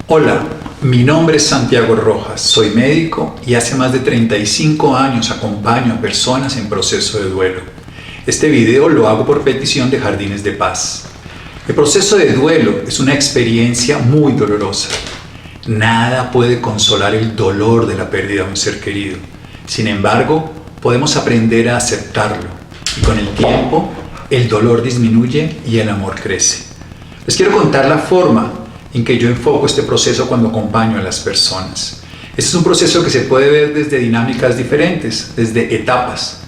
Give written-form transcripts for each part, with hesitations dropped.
Hola, mi nombre es Santiago Rojas, soy médico y hace más de 35 años acompaño a personas en proceso de duelo. Este video lo hago por petición de Jardines de Paz. El proceso de duelo es una experiencia muy dolorosa. Nada puede consolar el dolor de la pérdida de un ser querido. Sin embargo, podemos aprender a aceptarlo y con el tiempo el dolor disminuye y el amor crece. Les quiero contar la forma en que yo enfoco este proceso cuando acompaño a las personas. Este es un proceso que se puede ver desde dinámicas diferentes, desde etapas.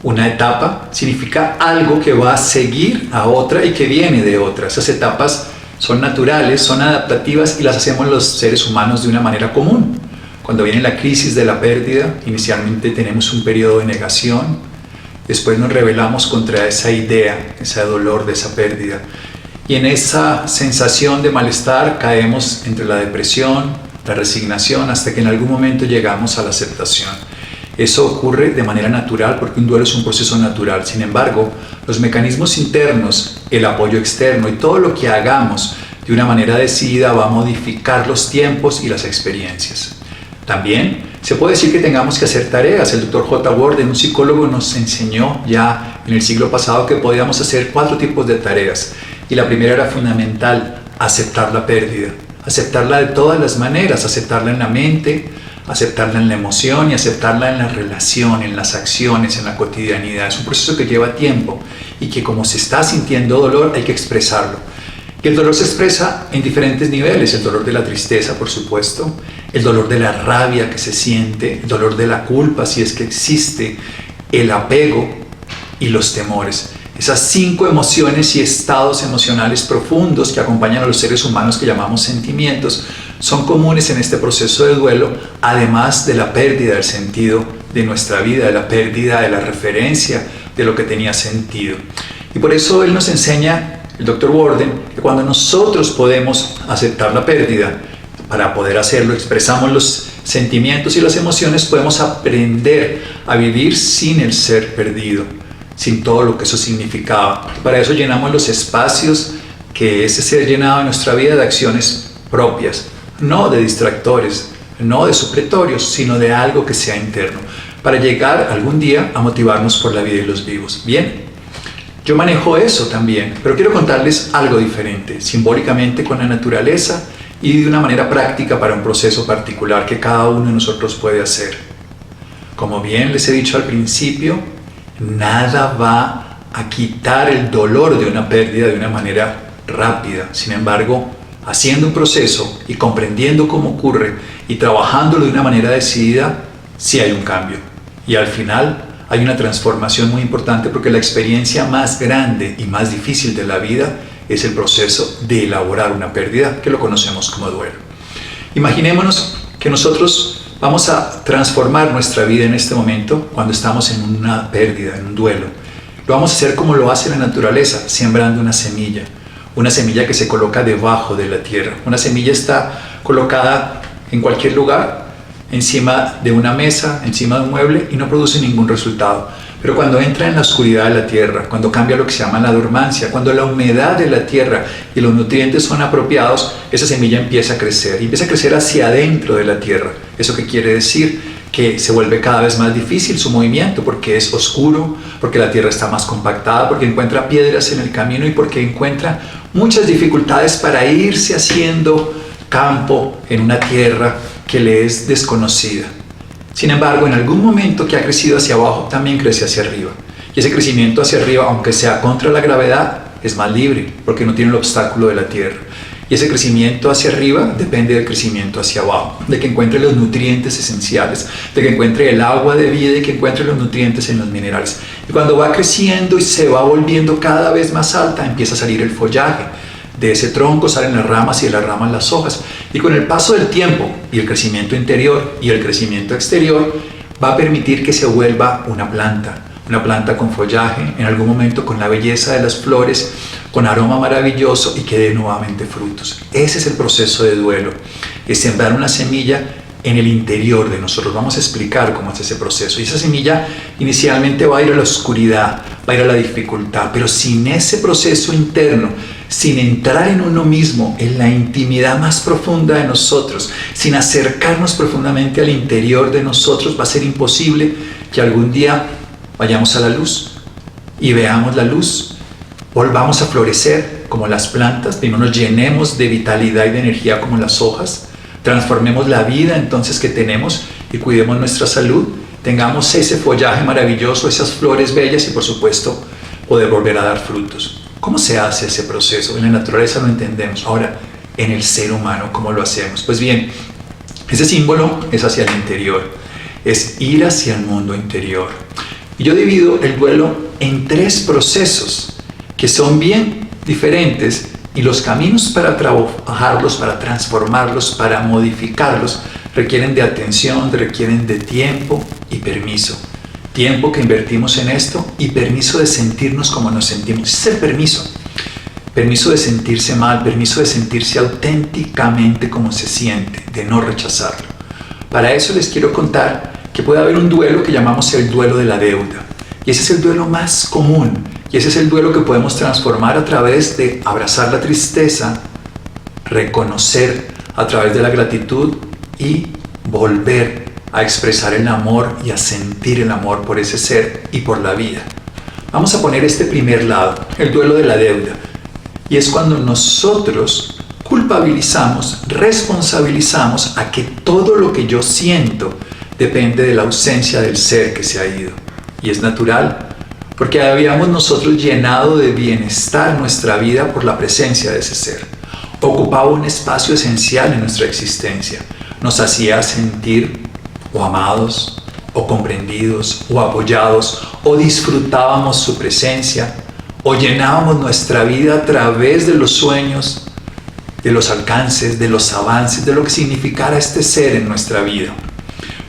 Una etapa significa algo que va a seguir a otra y que viene de otra. Esas etapas son naturales, son adaptativas y las hacemos los seres humanos de una manera común. Cuando viene la crisis de la pérdida, inicialmente tenemos un periodo de negación, después nos rebelamos contra esa idea, ese dolor de esa pérdida. Y en esa sensación de malestar caemos entre la depresión, la resignación, hasta que en algún momento llegamos a la aceptación. Eso ocurre de manera natural porque un duelo es un proceso natural. Sin embargo, los mecanismos internos, el apoyo externo y todo lo que hagamos de una manera decidida va a modificar los tiempos y las experiencias. También se puede decir que tengamos que hacer tareas. El Dr. J. Worden, un psicólogo, nos enseñó ya en el siglo pasado que podíamos hacer 4 tipos de tareas. Y la primera era fundamental, aceptar la pérdida. Aceptarla de todas las maneras, aceptarla en la mente, aceptarla en la emoción y aceptarla en la relación, en las acciones, en la cotidianidad. Es un proceso que lleva tiempo y que como se está sintiendo dolor hay que expresarlo. Y el dolor se expresa en diferentes niveles, el dolor de la tristeza, por supuesto, el dolor de la rabia que se siente, el dolor de la culpa, si es que existe, el apego y los temores. Esas 5 emociones y estados emocionales profundos que acompañan a los seres humanos que llamamos sentimientos son comunes en este proceso de duelo, además de la pérdida del sentido de nuestra vida, de la pérdida de la referencia de lo que tenía sentido. Y por eso él nos enseña, el Dr. Worden, que cuando nosotros podemos aceptar la pérdida, para poder hacerlo expresamos los sentimientos y las emociones, podemos aprender a vivir sin el ser perdido, sin todo lo que eso significaba. Para eso llenamos los espacios que ese ser llenaba en nuestra vida de acciones propias, no de distractores, no de supletorios, sino de algo que sea interno, para llegar algún día a motivarnos por la vida y los vivos. Bien, yo manejo eso también, pero quiero contarles algo diferente, simbólicamente con la naturaleza y de una manera práctica para un proceso particular que cada uno de nosotros puede hacer. Como bien les he dicho al principio, nada va a quitar el dolor de una pérdida de una manera rápida. Sin embargo, haciendo un proceso y comprendiendo cómo ocurre y trabajándolo de una manera decidida, sí hay un cambio. Y al final hay una transformación muy importante porque la experiencia más grande y más difícil de la vida es el proceso de elaborar una pérdida, que lo conocemos como duelo. Imaginémonos que nosotros vamos a transformar nuestra vida en este momento cuando estamos en una pérdida, en un duelo. Lo vamos a hacer como lo hace la naturaleza, sembrando una semilla que se coloca debajo de la tierra. Una semilla está colocada en cualquier lugar, encima de una mesa, encima de un mueble y no produce ningún resultado. Pero cuando entra en la oscuridad de la tierra, cuando cambia lo que se llama la dormancia, cuando la humedad de la tierra y los nutrientes son apropiados, esa semilla empieza a crecer y empieza a crecer hacia adentro de la tierra. ¿Eso qué quiere decir? Que se vuelve cada vez más difícil su movimiento porque es oscuro, porque la tierra está más compactada, porque encuentra piedras en el camino y porque encuentra muchas dificultades para irse haciendo campo en una tierra que le es desconocida. Sin embargo, en algún momento que ha crecido hacia abajo, también crece hacia arriba. Y ese crecimiento hacia arriba, aunque sea contra la gravedad, es más libre, porque no tiene el obstáculo de la tierra. Y ese crecimiento hacia arriba depende del crecimiento hacia abajo, de que encuentre los nutrientes esenciales, de que encuentre el agua de vida y que encuentre los nutrientes en los minerales. Y cuando va creciendo y se va volviendo cada vez más alta, empieza a salir el follaje. De ese tronco salen las ramas y de las ramas las hojas. Y con el paso del tiempo y el crecimiento interior y el crecimiento exterior, va a permitir que se vuelva una planta con follaje, en algún momento con la belleza de las flores, con aroma maravilloso y que dé nuevamente frutos. Ese es el proceso de duelo, es sembrar una semilla en el interior de nosotros. Vamos a explicar cómo es ese proceso. Y esa semilla inicialmente va a ir a la oscuridad, va a ir a la dificultad, pero sin ese proceso interno, sin entrar en uno mismo, en la intimidad más profunda de nosotros, sin acercarnos profundamente al interior de nosotros, va a ser imposible que algún día vayamos a la luz y veamos la luz, volvamos a florecer como las plantas, primero nos llenemos de vitalidad y de energía como las hojas, transformemos la vida entonces que tenemos y cuidemos nuestra salud, tengamos ese follaje maravilloso, esas flores bellas y por supuesto poder volver a dar frutos. ¿Cómo se hace ese proceso? En la naturaleza lo entendemos. Ahora, en el ser humano, ¿cómo lo hacemos? Pues bien, ese símbolo es hacia el interior, es ir hacia el mundo interior. Y yo divido el duelo en 3 procesos que son bien diferentes y los caminos para trabajarlos, para transformarlos, para modificarlos, requieren de atención, requieren de tiempo y permiso. Tiempo que invertimos en esto y permiso de sentirnos como nos sentimos. Ese es el permiso. Permiso de sentirse mal, permiso de sentirse auténticamente como se siente, de no rechazarlo. Para eso les quiero contar que puede haber un duelo que llamamos el duelo de la deuda. Y ese es el duelo más común. Y ese es el duelo que podemos transformar a través de abrazar la tristeza, reconocer a través de la gratitud y volver a expresar el amor y a sentir el amor por ese ser y por la vida. Vamos a poner este primer lado, el duelo de la deuda. Y es cuando nosotros culpabilizamos, responsabilizamos a que todo lo que yo siento depende de la ausencia del ser que se ha ido. Y es natural, porque habíamos nosotros llenado de bienestar nuestra vida por la presencia de ese ser. Ocupaba un espacio esencial en nuestra existencia. Nos hacía sentir o amados, o comprendidos, o apoyados, o disfrutábamos su presencia, o llenábamos nuestra vida a través de los sueños, de los alcances, de los avances, de lo que significara este ser en nuestra vida.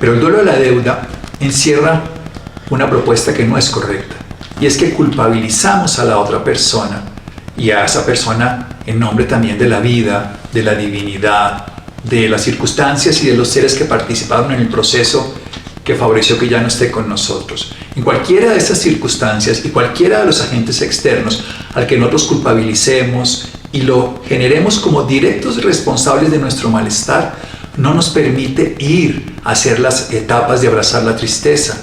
Pero el duelo de la deuda encierra una propuesta que no es correcta, y es que culpabilizamos a la otra persona, y a esa persona en nombre también de la vida, de la divinidad, de las circunstancias y de los seres que participaron en el proceso que favoreció que ya no esté con nosotros. En cualquiera de esas circunstancias y cualquiera de los agentes externos al que nosotros culpabilicemos y lo generemos como directos responsables de nuestro malestar, no nos permite ir a hacer las etapas de abrazar la tristeza,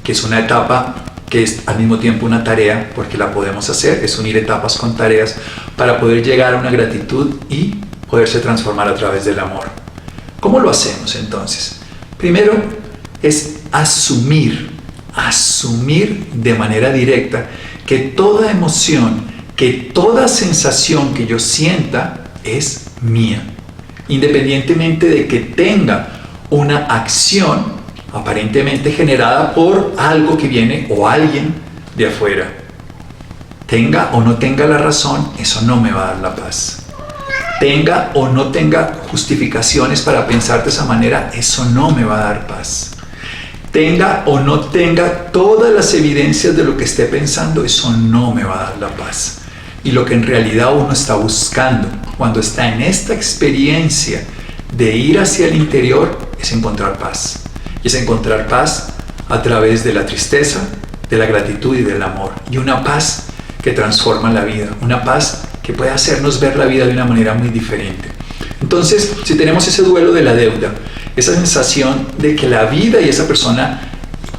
que es una etapa que es al mismo tiempo una tarea, porque la podemos hacer, es unir etapas con tareas para poder llegar a una gratitud y poderse transformar a través del amor. ¿Cómo lo hacemos entonces? Primero es asumir de manera directa que toda emoción, que toda sensación que yo sienta es mía, independientemente de que tenga una acción aparentemente generada por algo que viene o alguien de afuera. Tenga o no tenga la razón, eso no me va a dar la paz. Tenga o no tenga justificaciones para pensar de esa manera, eso no me va a dar paz. Tenga o no tenga todas las evidencias de lo que esté pensando, eso no me va a dar la paz. Y lo que en realidad uno está buscando cuando está en esta experiencia de ir hacia el interior es encontrar paz. Y es encontrar paz a través de la tristeza, de la gratitud y del amor. Y una paz que transforma la vida, una paz que puede hacernos ver la vida de una manera muy diferente. Entonces, si tenemos ese duelo de la deuda, esa sensación de que la vida y esa persona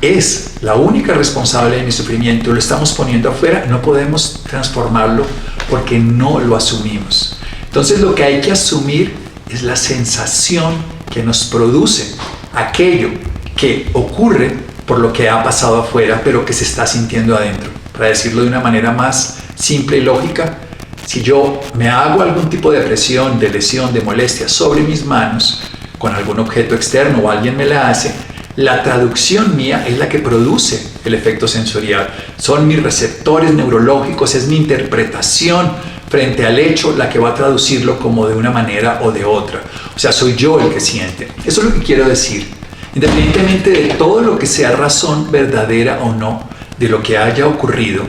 es la única responsable de mi sufrimiento, lo estamos poniendo afuera, no podemos transformarlo porque no lo asumimos. Entonces, lo que hay que asumir es la sensación que nos produce aquello que ocurre por lo que ha pasado afuera, pero que se está sintiendo adentro. Para decirlo de una manera más simple y lógica, si yo me hago algún tipo de presión, de lesión, de molestia sobre mis manos, con algún objeto externo o alguien me la hace, la traducción mía es la que produce el efecto sensorial. Son mis receptores neurológicos, es mi interpretación frente al hecho la que va a traducirlo como de una manera o de otra. O sea, soy yo el que siente. Eso es lo que quiero decir. Independientemente de todo lo que sea razón verdadera o no de lo que haya ocurrido,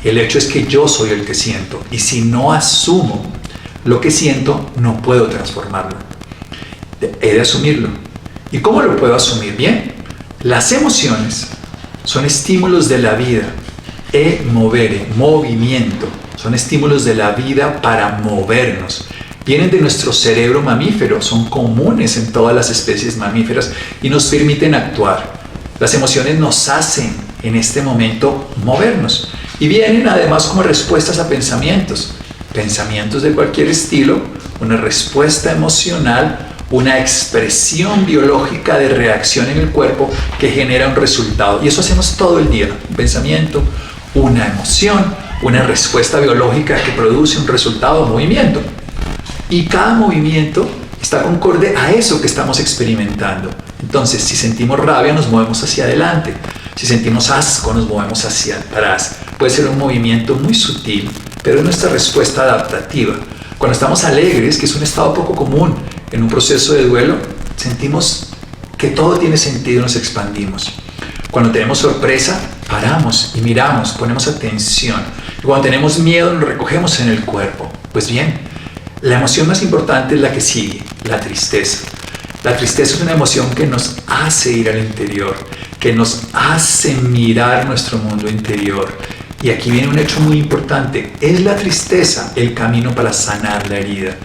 el hecho es que yo soy el que siento. Y si no asumo lo que siento, no puedo transformarlo. He de asumirlo. ¿Y cómo lo puedo asumir? Bien, las emociones son estímulos de la vida. Movere, movimiento. son estímulos de la vida para movernos. Vienen de nuestro cerebro mamífero, son comunes en todas las especies mamíferas y nos permiten actuar. Las emociones nos hacen en este momento movernos y vienen además como respuestas a pensamientos de cualquier estilo, una respuesta emocional, una expresión biológica de reacción en el cuerpo que genera un resultado. Y eso hacemos todo el día, un pensamiento, una emoción, una respuesta biológica que produce un resultado, movimiento. Y cada movimiento está concorde a eso que estamos experimentando. Entonces, si sentimos rabia, nos movemos hacia adelante. Si sentimos asco, nos movemos hacia atrás. Puede ser un movimiento muy sutil, pero es nuestra respuesta adaptativa. Cuando estamos alegres, que es un estado poco común en un proceso de duelo, sentimos que todo tiene sentido y nos expandimos. Cuando tenemos sorpresa, paramos y miramos, ponemos atención. Y cuando tenemos miedo, nos recogemos en el cuerpo. Pues bien, la emoción más importante es la que sigue, la tristeza. La tristeza es una emoción que nos hace ir al interior, que nos hace mirar nuestro mundo interior. Y aquí viene un hecho muy importante. Es la tristeza el camino para sanar la herida.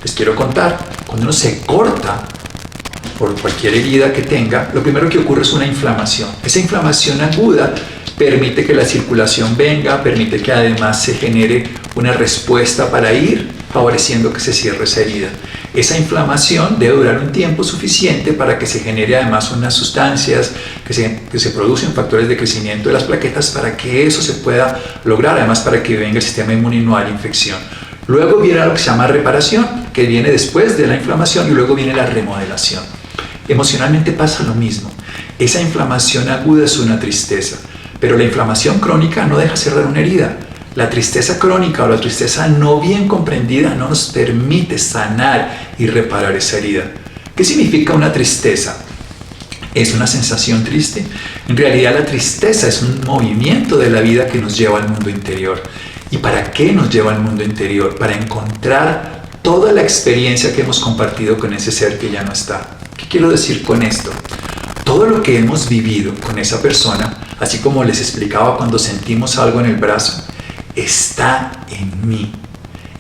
Les quiero contar, cuando uno se corta por cualquier herida que tenga, lo primero que ocurre es una inflamación. Esa inflamación aguda permite que la circulación venga, permite que además se genere una respuesta para ir favoreciendo que se cierre esa herida. Esa inflamación debe durar un tiempo suficiente para que se genere además unas sustancias que se producen factores de crecimiento de las plaquetas para que eso se pueda lograr, además para que venga el sistema inmune y no haya infección. Luego viene lo que se llama reparación, que viene después de la inflamación, y luego viene la remodelación. Emocionalmente pasa lo mismo. Esa inflamación aguda es una tristeza, pero la inflamación crónica no deja cerrar una herida. La tristeza crónica o la tristeza no bien comprendida no nos permite sanar y reparar esa herida. ¿Qué significa una tristeza? ¿Es una sensación triste? En realidad la tristeza es un movimiento de la vida que nos lleva al mundo interior. ¿Y para qué nos lleva al mundo interior? Para encontrar toda la experiencia que hemos compartido con ese ser que ya no está. ¿Qué quiero decir con esto? Todo lo que hemos vivido con esa persona, así como les explicaba cuando sentimos algo en el brazo, está en mí,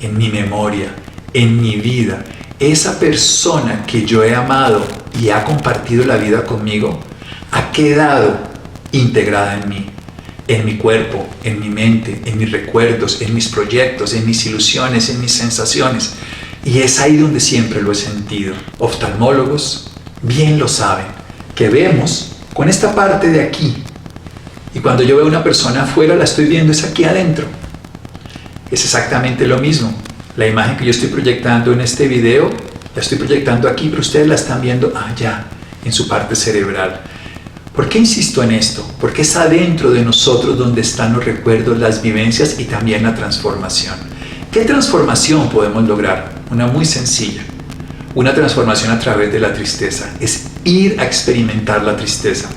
en mi memoria, en mi vida. Esa persona que yo he amado y ha compartido la vida conmigo, ha quedado integrada en mi cuerpo, en mi mente, en mis recuerdos, en mis proyectos, en mis ilusiones, en mis sensaciones. Y es ahí donde siempre lo he sentido. Oftalmólogos bien lo saben, que vemos con esta parte de aquí. Y cuando yo veo a una persona afuera, la estoy viendo es aquí adentro. Es exactamente lo mismo. La imagen que yo estoy proyectando en este video, la estoy proyectando aquí, pero ustedes la están viendo allá, en su parte cerebral. ¿Por qué insisto en esto? Porque es adentro de nosotros donde están los recuerdos, las vivencias y también la transformación. ¿Qué transformación podemos lograr? Una muy sencilla. Una transformación a través de la tristeza. Es ir a experimentar la tristeza.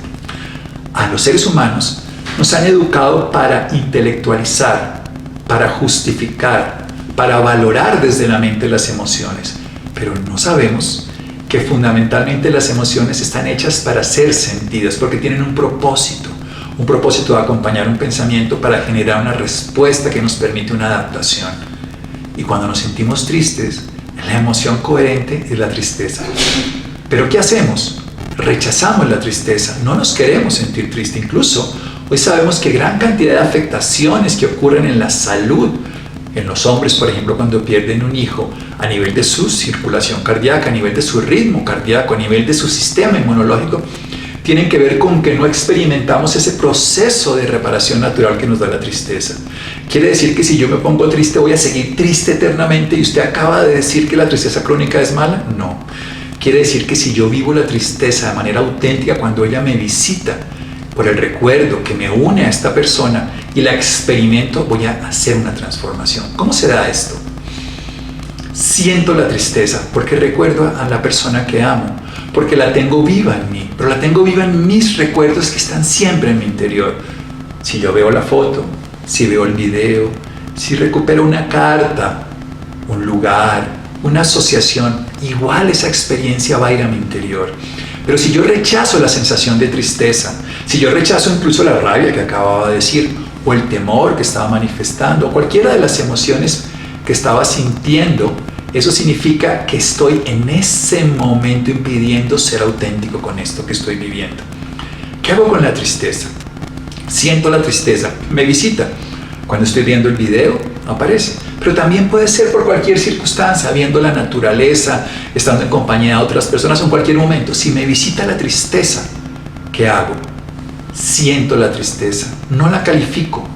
A los seres humanos nos han educado para intelectualizar, para justificar, para valorar desde la mente las emociones. Pero no sabemos que fundamentalmente las emociones están hechas para ser sentidas, porque tienen un propósito de acompañar un pensamiento para generar una respuesta que nos permite una adaptación. Y cuando nos sentimos tristes, la emoción coherente es la tristeza. ¿Pero qué hacemos? Rechazamos la tristeza, no nos queremos sentir tristes. Incluso hoy sabemos que gran cantidad de afectaciones que ocurren en la salud, en los hombres, por ejemplo, cuando pierden un hijo, a nivel de su circulación cardíaca, a nivel de su ritmo cardíaco, a nivel de su sistema inmunológico, tienen que ver con que no experimentamos ese proceso de reparación natural que nos da la tristeza. ¿Quiere decir que si yo me pongo triste voy a seguir triste eternamente y usted acaba de decir que la tristeza crónica es mala? No. Quiere decir que si yo vivo la tristeza de manera auténtica cuando ella me visita, por el recuerdo que me une a esta persona y la experimento, voy a hacer una transformación. ¿Cómo se da esto? Siento la tristeza porque recuerdo a la persona que amo, porque la tengo viva en mí, pero la tengo viva en mis recuerdos que están siempre en mi interior. Si yo veo la foto, si veo el video, si recupero una carta, un lugar, una asociación, igual esa experiencia va a ir a mi interior. Pero si yo rechazo la sensación de tristeza, si yo rechazo incluso la rabia que acababa de decir, o el temor que estaba manifestando, o cualquiera de las emociones que estaba sintiendo, eso significa que estoy en ese momento impidiendo ser auténtico con esto que estoy viviendo. ¿Qué hago con la tristeza? Siento la tristeza, me visita. Cuando estoy viendo el video, aparece. Pero también puede ser por cualquier circunstancia, viendo la naturaleza, estando en compañía de otras personas, en cualquier momento. Si me visita la tristeza, ¿qué hago? Siento la tristeza, no la califico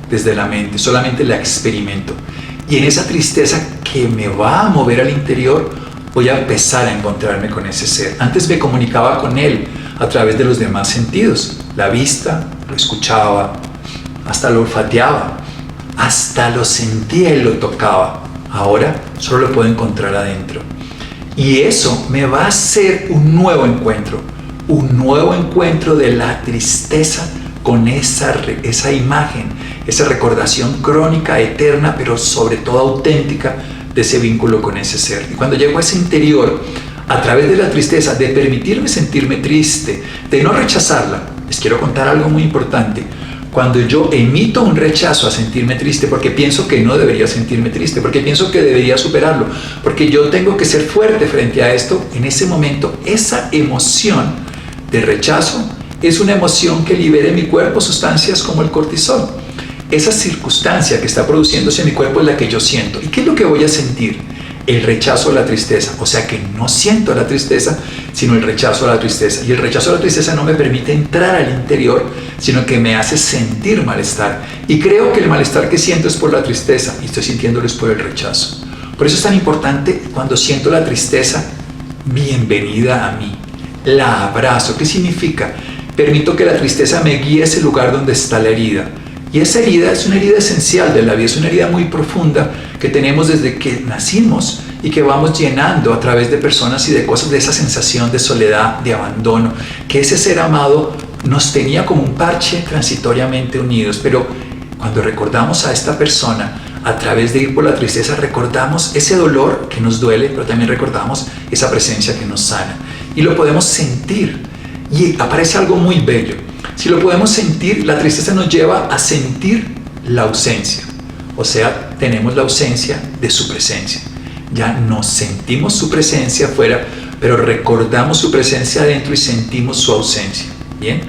desde la mente, solamente la experimento. Y en esa tristeza que me va a mover al interior, voy a empezar a encontrarme con ese ser. Antes me comunicaba con él a través de los demás sentidos. La vista, lo escuchaba, hasta lo olfateaba, hasta lo sentía y lo tocaba. Ahora solo lo puedo encontrar adentro. Y eso me va a hacer un nuevo encuentro de la tristeza con esa imagen, esa recordación crónica, eterna, pero sobre todo auténtica de ese vínculo con ese ser. Y cuando llego a ese interior, a través de la tristeza, de permitirme sentirme triste, de no rechazarla, les quiero contar algo muy importante. Cuando yo emito un rechazo a sentirme triste, porque pienso que no debería sentirme triste, porque pienso que debería superarlo, porque yo tengo que ser fuerte frente a esto, en ese momento, esa emoción de rechazo es una emoción que libera en mi cuerpo sustancias como el cortisol. Esa circunstancia que está produciéndose en mi cuerpo es la que yo siento. ¿Y qué es lo que voy a sentir? El rechazo a la tristeza. O sea que no siento la tristeza, sino el rechazo a la tristeza. Y el rechazo a la tristeza no me permite entrar al interior, sino que me hace sentir malestar. Y creo que el malestar que siento es por la tristeza y estoy sintiéndolo es por el rechazo. Por eso es tan importante cuando siento la tristeza, bienvenida a mí. La abrazo. ¿Qué significa? Permito que la tristeza me guíe a ese lugar donde está la herida. Y esa herida es una herida esencial de la vida, es una herida muy profunda que tenemos desde que nacimos y que vamos llenando a través de personas y de cosas, de esa sensación de soledad, de abandono, que ese ser amado nos tenía como un parche transitoriamente unidos. Pero cuando recordamos a esta persona, a través de ir por la tristeza, recordamos ese dolor que nos duele, pero también recordamos esa presencia que nos sana. Y lo podemos sentir. Y aparece algo muy bello. Si lo podemos sentir, la tristeza nos lleva a sentir la ausencia. O sea, tenemos la ausencia de su presencia. Ya no sentimos su presencia afuera, pero recordamos su presencia adentro y sentimos su ausencia. ¿Bien?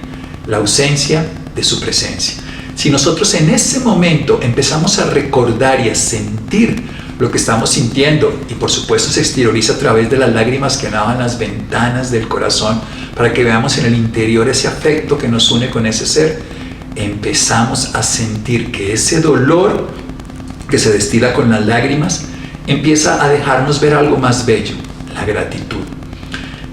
La ausencia de su presencia. Si nosotros en ese momento empezamos a recordar y a sentir lo que estamos sintiendo, y por supuesto se exterioriza a través de las lágrimas que lavan las ventanas del corazón para que veamos en el interior ese afecto que nos une con ese ser, empezamos a sentir que ese dolor que se destila con las lágrimas empieza a dejarnos ver algo más bello, la gratitud.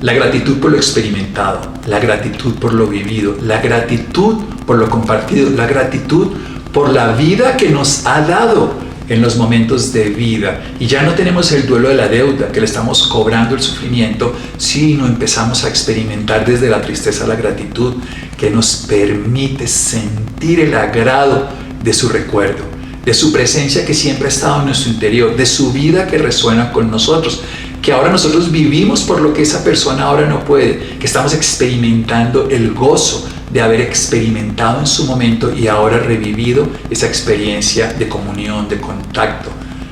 La gratitud por lo experimentado, la gratitud por lo vivido, la gratitud por lo compartido, la gratitud por la vida que nos ha dado en los momentos de vida. Y ya no tenemos el duelo de la deuda, que le estamos cobrando el sufrimiento, sino empezamos a experimentar desde la tristeza la gratitud que nos permite sentir el agrado de su recuerdo, de su presencia que siempre ha estado en nuestro interior, de su vida que resuena con nosotros, que ahora nosotros vivimos por lo que esa persona ahora no puede, que estamos experimentando el gozo de haber experimentado en su momento y ahora revivido esa experiencia de comunión, de contacto,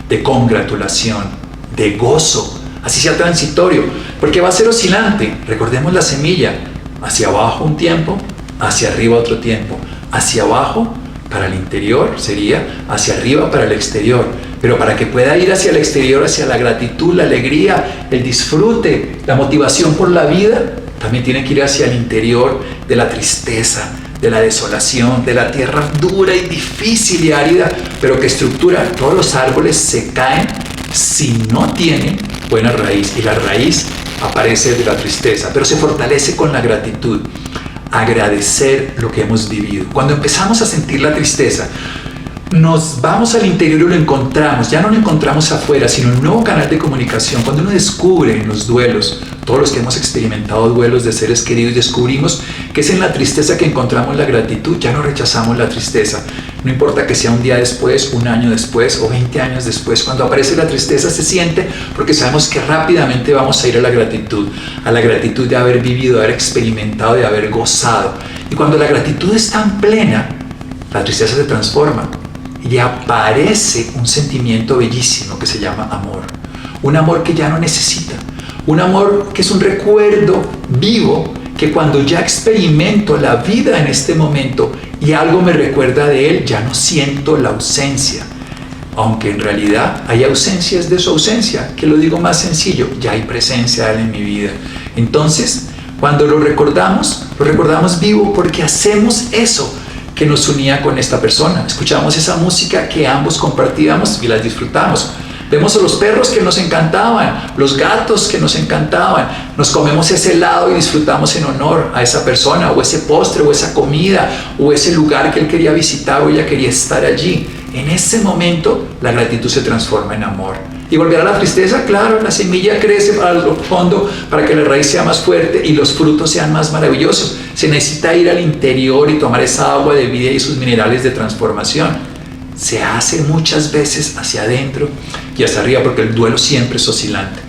de congratulación, de gozo, así sea transitorio, porque va a ser oscilante. Recordemos la semilla, hacia abajo un tiempo, hacia arriba otro tiempo, hacia abajo para el interior sería, hacia arriba para el exterior. Pero para que pueda ir hacia el exterior, hacia la gratitud, la alegría, el disfrute, la motivación por la vida, también tiene que ir hacia el interior de la tristeza, de la desolación, de la tierra dura y difícil y árida, pero que estructura. Todos los árboles se caen si no tienen buena raíz, y la raíz aparece de la tristeza, pero se fortalece con la gratitud. Agradecer lo que hemos vivido. Cuando empezamos a sentir la tristeza, nos vamos al interior y lo encontramos, ya no lo encontramos afuera, sino un nuevo canal de comunicación. Cuando uno descubre en los duelos, todos los que hemos experimentado duelos de seres queridos, descubrimos que es en la tristeza que encontramos la gratitud. Ya no rechazamos la tristeza, no importa que sea un día después, un año después o 20 años después. Cuando aparece la tristeza se siente, porque sabemos que rápidamente vamos a ir a la gratitud de haber vivido, de haber experimentado, de haber gozado. Y cuando la gratitud es tan plena, la tristeza se transforma y aparece un sentimiento bellísimo que se llama amor. Un amor que ya no necesita, un amor que es un recuerdo vivo, que cuando ya experimento la vida en este momento y algo me recuerda de él, ya no siento la ausencia. Aunque en realidad hay ausencias de su ausencia, que lo digo más sencillo, ya hay presencia de él en mi vida. Entonces, cuando lo recordamos vivo porque hacemos eso que nos unía con esta persona. Escuchamos esa música que ambos compartíamos y la disfrutamos. Vemos a los perros que nos encantaban, los gatos que nos encantaban. Nos comemos ese helado y disfrutamos en honor a esa persona, o ese postre, o esa comida, o ese lugar que él quería visitar o ella quería estar allí. En ese momento, la gratitud se transforma en amor. Y volver a la tristeza, claro, la semilla crece para el fondo para que la raíz sea más fuerte y los frutos sean más maravillosos. Se necesita ir al interior y tomar esa agua de vida y sus minerales de transformación. Se hace muchas veces hacia adentro y hacia arriba porque el duelo siempre es oscilante.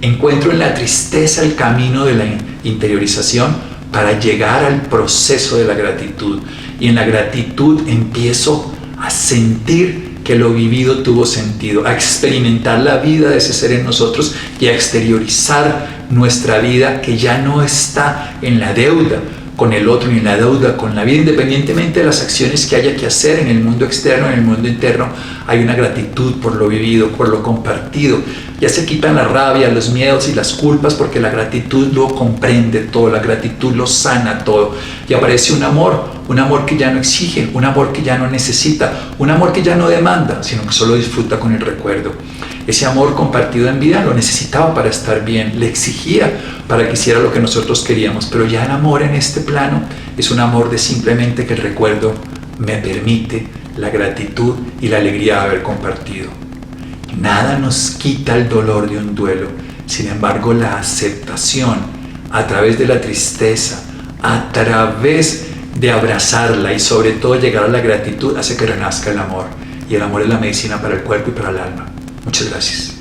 Encuentro en la tristeza el camino de la interiorización para llegar al proceso de la gratitud. Y en la gratitud empiezo a sentir que lo vivido tuvo sentido, a experimentar la vida de ese ser en nosotros y a exteriorizar nuestra vida que ya no está en la deuda con el otro ni en la deuda con la vida, independientemente de las acciones que haya que hacer en el mundo externo, en el mundo interno, hay una gratitud por lo vivido, por lo compartido. Ya se quitan la rabia, los miedos y las culpas porque la gratitud lo comprende todo, la gratitud lo sana todo y aparece un amor que ya no exige, un amor que ya no necesita, un amor que ya no demanda, sino que solo disfruta con el recuerdo. Ese amor compartido en vida lo necesitaba para estar bien, le exigía para que hiciera lo que nosotros queríamos, pero ya el amor en este plano es un amor de simplemente que el recuerdo me permite la gratitud y la alegría de haber compartido. Nada nos quita el dolor de un duelo, sin embargo la aceptación a través de la tristeza, a través de abrazarla y sobre todo llegar a la gratitud hace que renazca el amor, y el amor es la medicina para el cuerpo y para el alma. Muchas gracias.